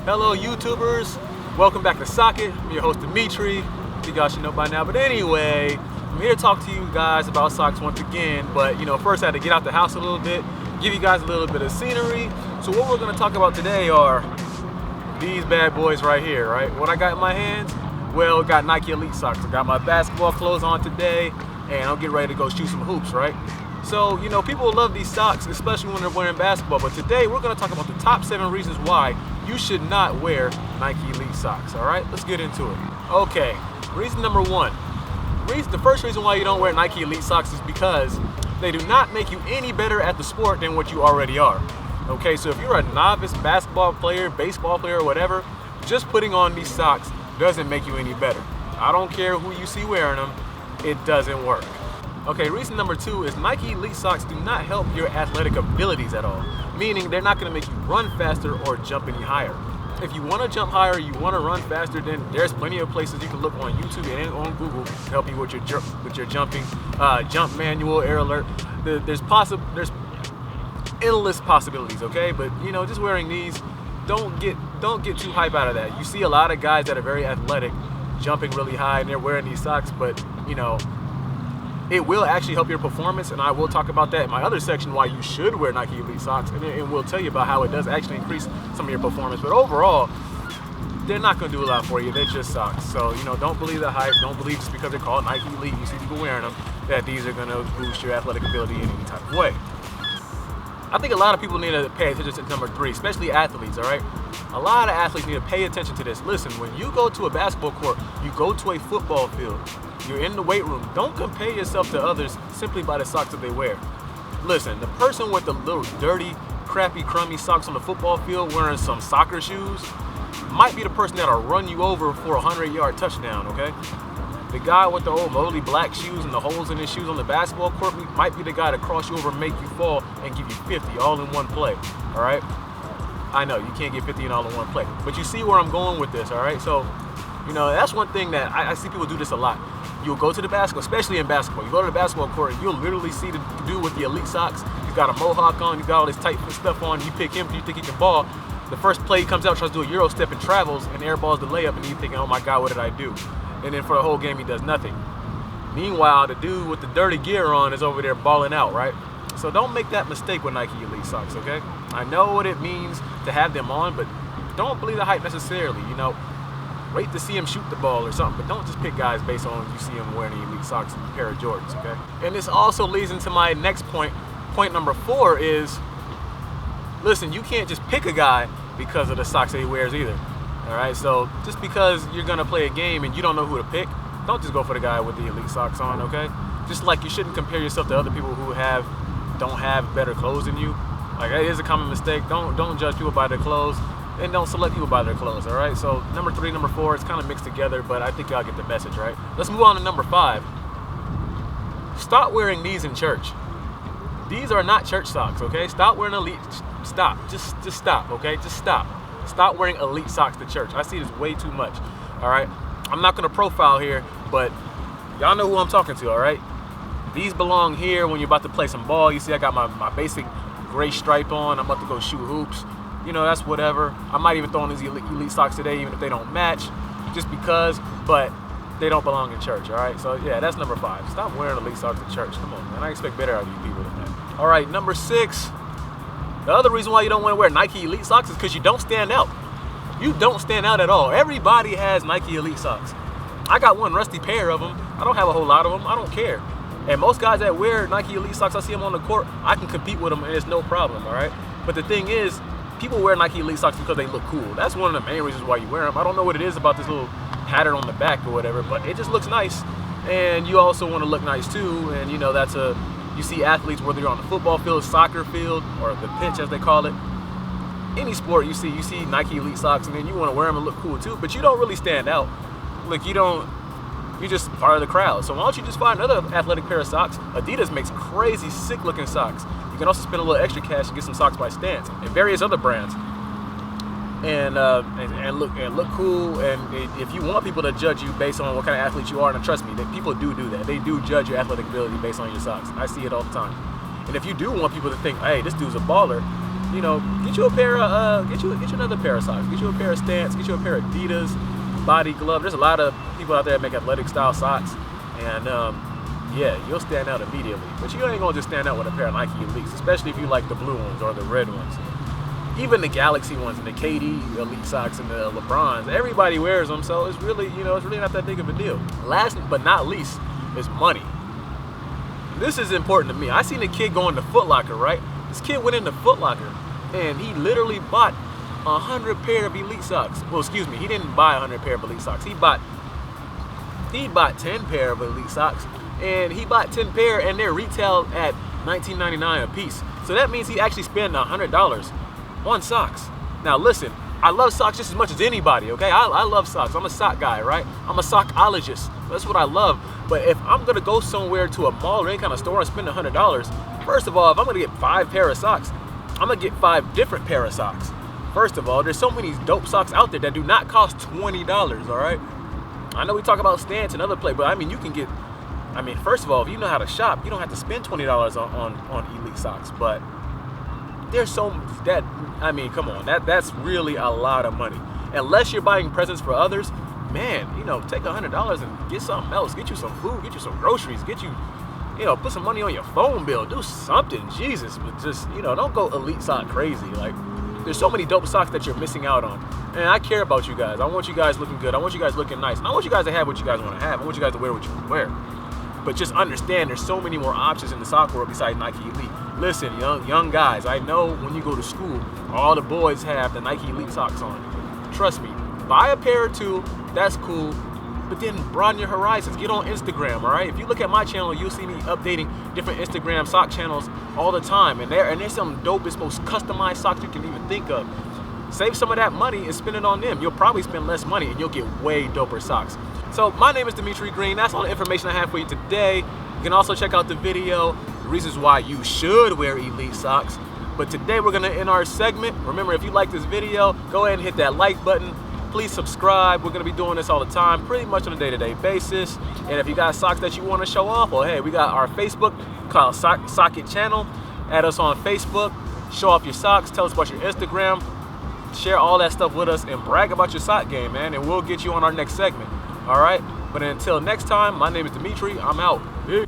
Hello YouTubers, welcome back to Socket. I'm your host Dimitri. You guys should know by now, but anyway, I'm here to talk to you guys about socks once again. But first I had to get out the house a little bit, give you guys a little bit of scenery. So what we're going to talk about today are these bad boys right here, right? What I got in my hands? Well, I got Nike Elite socks. I got my basketball clothes on today, and I'm getting ready to go shoot some hoops, right? So, people love these socks, especially when they're wearing basketball. But today, we're going to talk about the top 7 reasons why you should not wear Nike Elite socks, all right? Let's get into it. Okay, reason number 1. The first reason why you don't wear Nike Elite socks is because they do not make you any better at the sport than what you already are. Okay, so if you're a novice basketball player, baseball player, or whatever, just putting on these socks doesn't make you any better. I don't care who you see wearing them, it doesn't work. Okay, reason number 2 is Nike Elite socks do not help your athletic abilities at all, meaning they're not going to make you run faster or jump any higher. If you want to jump higher, you want to run faster, then there's plenty of places you can look on YouTube and on Google to help you with your jumping, jump manual, air alert. There's endless possibilities, okay? But just wearing these, don't get too hype out of that. You see a lot of guys that are very athletic jumping really high and they're wearing these socks, but it will actually help your performance, and I will talk about that in my other section why you should wear Nike Elite socks, and we'll tell you about how it does actually increase some of your performance. But overall, they're not going to do a lot for you. They're just socks. So don't believe the hype. Don't believe just because they're called Nike Elite, you see people wearing them, that these are going to boost your athletic ability in any type of way. I think a lot of people need to pay attention to number 3, especially athletes, all right? A lot of athletes need to pay attention to this. Listen, when you go to a basketball court, you go to a football field, you're in the weight room, don't compare yourself to others simply by the socks that they wear. Listen, the person with the little dirty, crappy, crummy socks on the football field wearing some soccer shoes might be the person that'll run you over for a 100-yard touchdown, okay? The guy with the old moldy black shoes and the holes in his shoes on the basketball court might be the guy to cross you over, make you fall, and give you 50 all in one play, all right? I know, you can't get 50 all in one play, but you see where I'm going with this, all right? So, that's one thing that I see people do this a lot. You'll go to the basketball, especially in basketball. You go to the basketball court and you'll literally see the dude with the Elite socks. He's got a mohawk on, he's got all this tight fit stuff on. You pick him because you think he can ball. The first play he comes out, tries to do a Euro step and travels and airballs the layup, and you're thinking, oh my God, what did I do? And then for the whole game, he does nothing. Meanwhile, the dude with the dirty gear on is over there balling out, right? So don't make that mistake with Nike Elite socks, okay? I know what it means to have them on, but don't believe the hype necessarily, Wait to see him shoot the ball or something, but don't just pick guys based on you see him wearing the Elite socks and a pair of Jordans, okay? And this also leads into my next point. Point number 4 is, listen, you can't just pick a guy because of the socks that he wears either, all right? So just because you're gonna play a game and you don't know who to pick, don't just go for the guy with the Elite socks on, okay? Just like you shouldn't compare yourself to other people who don't have better clothes than you. Like, that is a common mistake. Don't judge people by their clothes. And don't select people by their clothes, all right? So number 3, number 4, it's kind of mixed together, but I think y'all get the message, right? Let's move on to number 5. Stop wearing these in church. These are not church socks, okay? Stop wearing Elite. Stop. Just stop, okay? Just stop. Stop wearing Elite socks to church. I see this way too much, all right? I'm not going to profile here, but y'all know who I'm talking to, all right? These belong here when you're about to play some ball. You see I got my basic gray stripe on. I'm about to go shoot hoops. That's whatever. I might even throw on these elite socks today, even if they don't match, just because, but they don't belong in church, all right? So, yeah, that's number 5. Stop wearing Elite socks in church. Come on, man. I expect better out of you people than that. All right, number 6. The other reason why you don't want to wear Nike Elite socks is because you don't stand out. You don't stand out at all. Everybody has Nike Elite socks. I got one rusty pair of them. I don't have a whole lot of them. I don't care. And most guys that wear Nike Elite socks, I see them on the court, I can compete with them and it's no problem, all right? But the thing is, people wear Nike Elite socks because they look cool. That's one of the main reasons why you wear them. I don't know what it is about this little pattern on the back or whatever, but it just looks nice. And you also want to look nice too. And you see athletes, whether you're on the football field, soccer field, or the pitch as they call it. Any sport you see Nike Elite socks, and then you want to wear them and look cool too, but you don't really stand out. Like you're just part of the crowd. So why don't you just find another athletic pair of socks? Adidas makes crazy, sick looking socks. You can also spend a little extra cash and get some socks by Stance and various other brands, and look cool. And if you want people to judge you based on what kind of athlete you are, and trust me, that people do that. They do judge your athletic ability based on your socks. I see it all the time. And if you do want people to think, hey, this dude's a baller, you know, get you a pair of get you another pair of socks. Get you a pair of Stance. Get you a pair of Adidas Body Glove. There's a lot of people out there that make athletic style socks, and yeah, you'll stand out immediately. But you ain't gonna just stand out with a pair of Nike Elites, especially if you like the blue ones or the red ones. Even the Galaxy ones and the KD Elite socks and the LeBrons, everybody wears them, so it's really, you know, it's really not that big of a deal. Last but not least is money. This is important to me. I seen a kid go into Foot Locker, right? This kid went into Foot Locker and he literally bought 100 pair of Elite socks. Well, excuse me, he didn't buy 100 pair of Elite socks. He bought 10 pair of Elite socks, and he bought 10 pair and they're retailed at $19.99 a piece. So that means he actually spent $100 on socks. Now listen, I love socks just as much as anybody, okay? I love socks. I'm a sock guy, right? I'm a sockologist. That's what I love. But if I'm gonna go somewhere to a mall or any kind of store and spend $100, first of all, if I'm gonna get 5 pair of socks, I'm gonna get 5 different pair of socks. First of all, there's so many dope socks out there that do not cost $20, all right? I know we talk about Stance and other play, but I mean, you can get, I mean, first of all, if you know how to shop, you don't have to spend $20 on Elite socks, but there's so that, I mean, come on, that's really a lot of money. Unless you're buying presents for others, man, you know, take $100 and get something else. Get you some food, get you some groceries, get you, you know, put some money on your phone bill, do something, Jesus. But just, you know, don't go Elite sock crazy. Like, there's so many dope socks that you're missing out on. And I care about you guys. I want you guys looking good. I want you guys looking nice. And I want you guys to have what you guys want to have. I want you guys to wear what you want to wear. But just understand there's so many more options in the sock world besides Nike Elite. Listen, young guys, I know when you go to school, all the boys have the Nike Elite socks on. Trust me, buy a pair or two, that's cool, but then broaden your horizons. Get on Instagram, all right? If you look at my channel, you'll see me updating different Instagram sock channels all the time. And there's some dopest, most customized socks you can even think of. Save some of that money and spend it on them. You'll probably spend less money and you'll get way doper socks. So my name is Dimitri Greene. That's all the information I have for you today. You can also check out the video, the reasons why you should wear Elite socks. But today we're gonna end our segment. Remember, if you like this video, go ahead and hit that like button. Please subscribe. We're gonna be doing this all the time, pretty much on a day-to-day basis. And if you got socks that you wanna show off, well, hey, we got our Facebook called Socket Channel. Add us on Facebook, show off your socks, tell us about your Instagram, share all that stuff with us, and brag about your sock game, man, and we'll get you on our next segment. All right, but until next time, my name is Dimitri. I'm out. Peace.